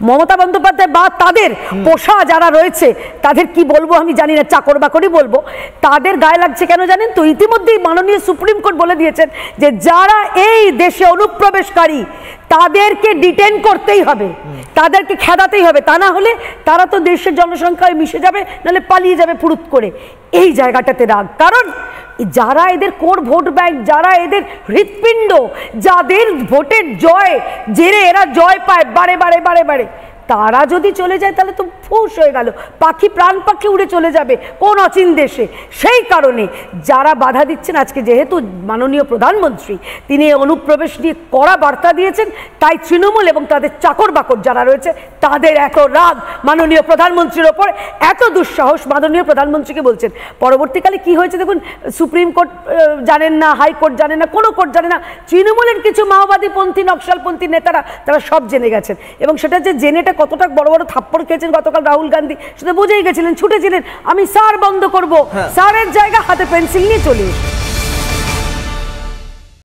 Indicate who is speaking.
Speaker 1: মমতা বন্দ্যোপাধ্যায় বা তাদের পোষা যারা রয়েছে তাদের কি বলবো আমি জানি না, চাকর বাকরই বলবো, তাদের গায়ে লাগছে কেন জানেন তো? ইতিমধ্যেই মাননীয় সুপ্রিম কোর্ট বলে দিয়েছেন যে যারা এই দেশে অনুপ্রবেশকারী তাদেরকে ডিটেন করতেই হবে, তাদেরকে খেদাতেই হবে, তা না হলে তারা তো দেশের জনসংখ্যায় মিশে যাবে, নাহলে পালিয়ে যাবে ফুরুত করে। এই জায়গাটাতে রাগ, কারণ যারা এদের কোর ভোট ব্যাংক, যারা এদের হৃৎপিণ্ড, যাদের ভোটের জয় জেরে এরা জয় পায় বারে বারে বারে বারে, তারা যদি চলে যায় তাহলে তো ফুস হয়ে গেল, পাখি প্রাণ পাখি উড়ে চলে যাবে কোন অচিন দেশে। সেই কারণে যারা বাধা দিচ্ছেন, আজকে যেহেতু মাননীয় প্রধানমন্ত্রী তিনি অনুপ্রবেশ নিয়ে কড়া বার্তা দিয়েছেন, তাই তৃণমূল এবং তাদের চাকর বাকর যারা রয়েছে তাদের এত রাগ মাননীয় প্রধানমন্ত্রীর ওপর, এত দুঃসাহস মাননীয় প্রধানমন্ত্রীকে বলছেন। পরবর্তীকালে কি হয়েছে দেখুন, সুপ্রিম কোর্ট জানেন না, হাইকোর্ট জানে না, কোনো কোর্ট জানে না, তৃণমূলের কিছু মাওবাদীপন্থী নকশালপন্থী নেতারা তারা সব জেনে গেছেন, এবং সেটা যে জেনেটা কতটা বড় বড় থাপ্পড় খেয়েছেন গতকাল রাহুল গান্ধী সেটা বুঝেই গেছিলেন, ছুটেছিলেন আমি স্যার বন্ধ করব, স্যারের জায়গা হাতে পেন্সিল নিয়ে চলে এসেছেন।